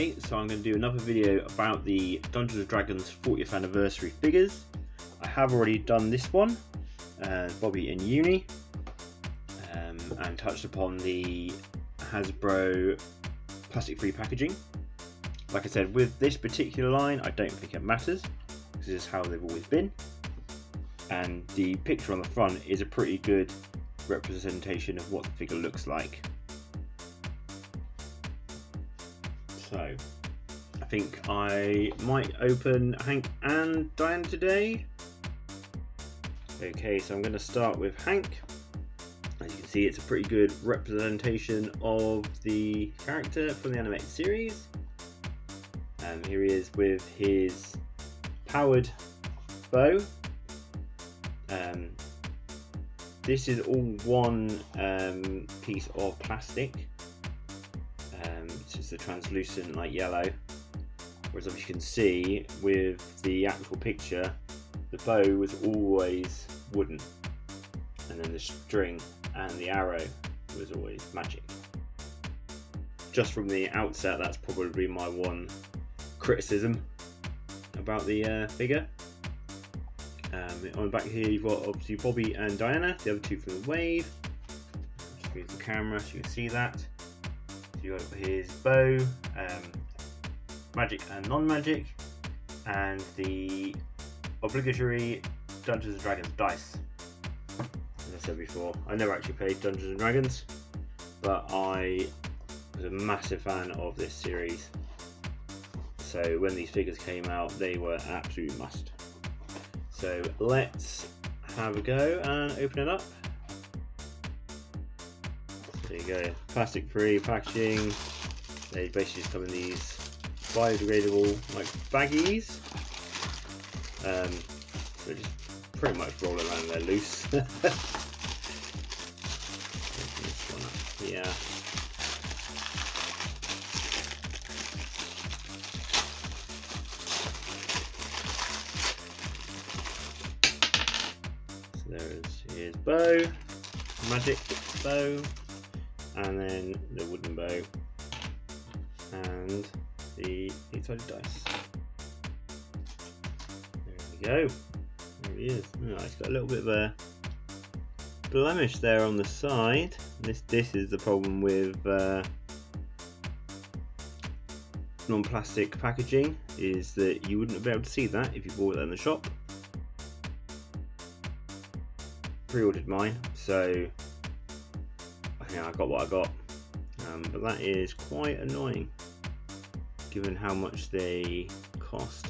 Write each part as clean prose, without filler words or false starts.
Okay, so I'm going to do another video about the Dungeons & Dragons 40th anniversary figures. I have already done this one, Bobby Uni, and touched upon the Hasbro plastic-free packaging. Like I said, with this particular line, I don't think it matters, because this is how they've always been. And the picture on the front is a pretty good representation of what the figure looks like. So, I think I might open Hank and Diane today. Okay, so I'm going to start with Hank. As you can see, it's a pretty good representation of the character from the animated series. And here he is with his powered bow. This is all one piece of plastic. It's just a translucent like yellow, whereas as you can see with the actual picture, the bow was always wooden, and then the string and the arrow was always magic. Just from the outset, that's probably my one criticism about the figure. On the back here you've got obviously Bobby and Diana, the other two from the wave. Just move the camera so you can see that. So you've got his bow, magic and non-magic, and the obligatory Dungeons & Dragons dice. As I said before, I never actually played Dungeons & Dragons, but I was a massive fan of this series. So when these figures came out, they were an absolute must. So let's have a go and open it up. There you go, plastic free packaging. They basically just come in these biodegradable like baggies. So just pretty much roll around there loose. Open this one up here. There's his bow, magic bow, and then the wooden bow, and the excited dice. There we go. There he is. Oh, he's got a little bit of a blemish there on the side. This is the problem with non-plastic packaging, is that you wouldn't be able to see that if you bought it in the shop. Pre-ordered mine, so yeah, I got what I got, but that is quite annoying given how much they cost.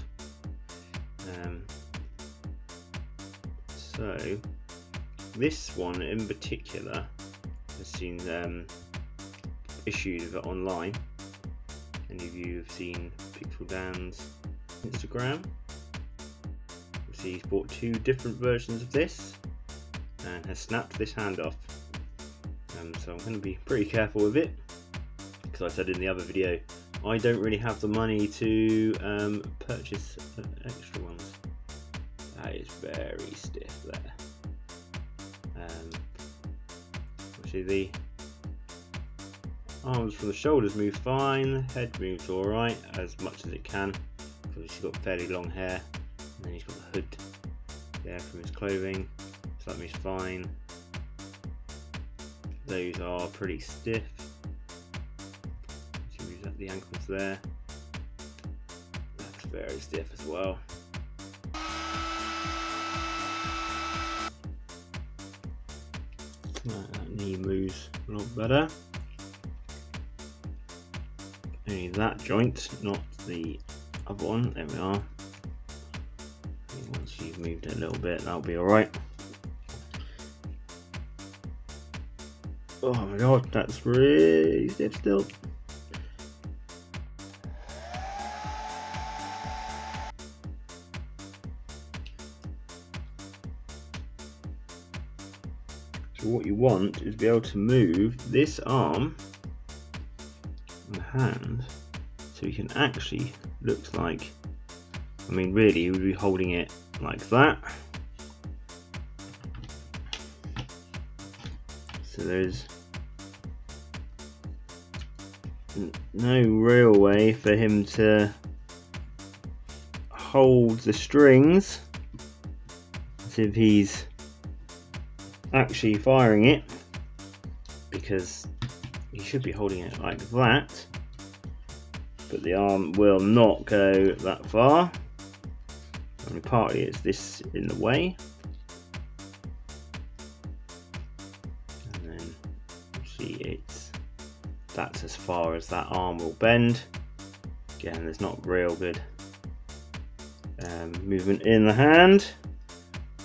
So this one in particular has seen issues of it online. Any of you have seen Pixel Dan's Instagram? You see he's bought two different versions of this and has snapped this hand off. So I'm going to be pretty careful with it, because I said in the other video I don't really have the money to purchase extra ones. That is very stiff there. Actually the arms from the shoulders move fine, the head moves alright, as much as it can, because she's got fairly long hair, and then he's got the hood there from his clothing. So that moves fine. Those are pretty stiff. You can move the ankles there. That's very stiff as well. That knee moves a lot better. Only that joint, not the other one. There we are. Once you've moved it a little bit, that'll be alright. Oh my god, that's really stiff still. So what you want is to be able to move this arm and the hand so you can actually, looks like, I mean really you would be holding it like that. So there's no real way for him to hold the strings as if he's actually firing it, because he should be holding it like that, but the arm will not go that far. Only partly it's this in the way, and then see that's as far as that arm will bend. Again, there's not real good movement in the hand,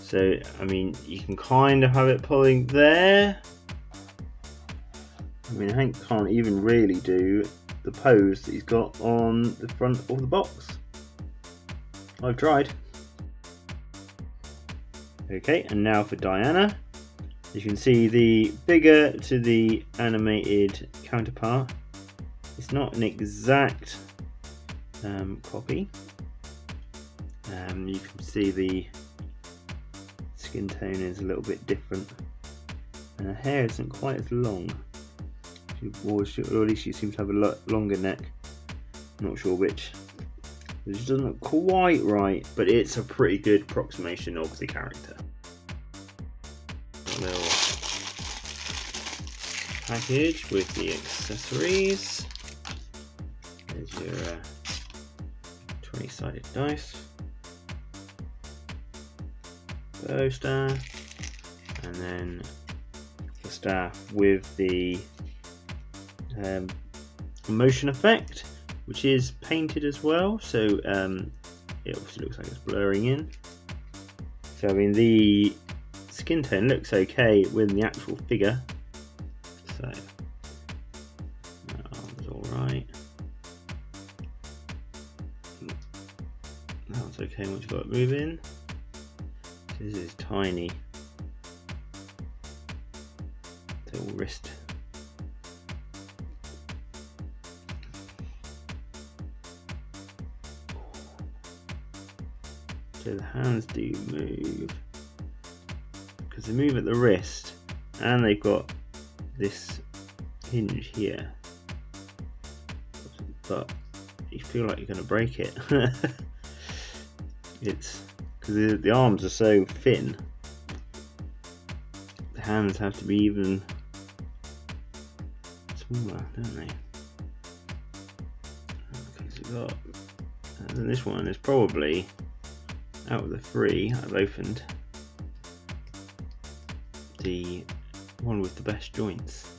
so I mean you can kind of have it pulling there. I mean, Hank can't even really do the pose that he's got on the front of the box. I've tried. Okay, and now for Diana. You can see the figure to the animated counterpart. It's not an exact copy. You can see the skin tone is a little bit different, and her hair isn't quite as long. Or at least she seems to have a longer neck. I'm not sure which. It just doesn't look quite right, but it's a pretty good approximation of the character. A little package with the accessories. There's your 20-sided dice, bow staff, and then the staff with the motion effect, which is painted as well, so it obviously looks like it's blurring in. So I mean the skin tone looks okay with the actual figure, so that arm's alright. That's okay once you've got it moving. This is tiny little wrist. So the hands do move, because they move at the wrist, and they've got this hinge here, but you feel like you're going to break it. It's because the arms are so thin, the hands have to be even smaller, don't they? Okay, so we've got, and this one is probably, out of the three I've opened, the one with the best joints.